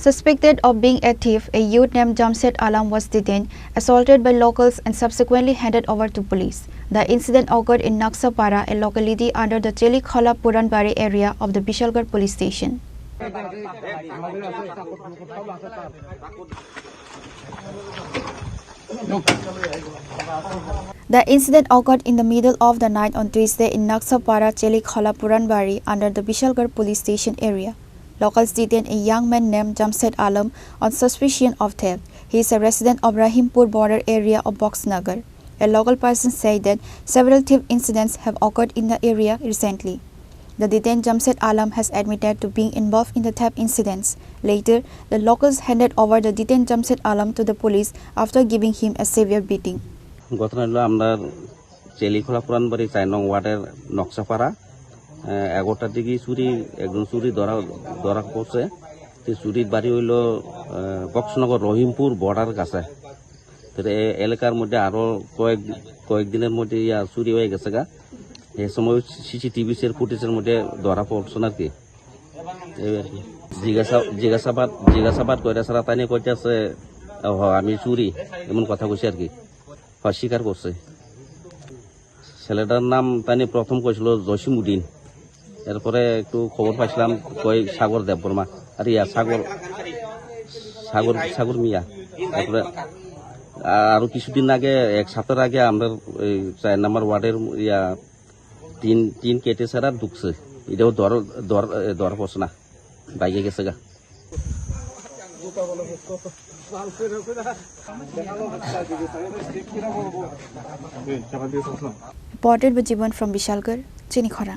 Suspected of being a thief, a youth named Jamshed Alam was detained, assaulted by locals and subsequently handed over to police. The incident occurred in Naksapara, a locality under the Chelikhola Puranbari area of the Bishalgarh police station. The incident occurred in the middle of the night on Tuesday in Naksapara, Chelikhola Puranbari under the Bishalgarh police station area. Locals detained a young man named Jamshed Alam on suspicion of theft. He is a resident of Rahimpur border area of Boxnagar. A local person said that several theft incidents have occurred in the area recently. The detained Jamshed Alam has admitted to being involved in the theft incidents. Later, the locals handed over the detained Jamshed Alam to the police after giving him a severe beating. ঘটনা হলো আমরা চেলিখোলা পুরানবাড়ি 4 নং ওয়ার্ডের নকশাপাড়া 11টার দিকে একজন চুরি ধরা পড়ছে। চুরির বাড়ি হইল বক্সনগর রহিমপুর বর্ডার কাছে। এলাকার মধ্যে আরো কয়েকদিনের মধ্যে চুরি হয়ে গেছে গা। এই সময় সিসিটিভি ফুটেজের মধ্যে ধরা পড়ছে আর কি। জিজ্ঞাসাবাদ করে সারা তাই নিয়ে কইতেছে আমি চুরি এমন কথা কইছে আর কি। স্বীকার করছে। ছেলেটার নাম তাই প্রথম কইছিল জসিমউদ্দিন। এরপরে একটু খবর পাইছিলাম কই সাগর দেববর্মা আর সাগর মিয়া। তারপরে আরো কিছুদিন আগে এক সপ্তাহ আগে আমরা 4 নম্বর ওয়ার্ডের তিন কেটে ছাড়া ঢুকছে। এটাও ধরা পড়ছে না, বাইকে গেছে গা। Reported by Jivan from Bishalgarh, Chelikhola.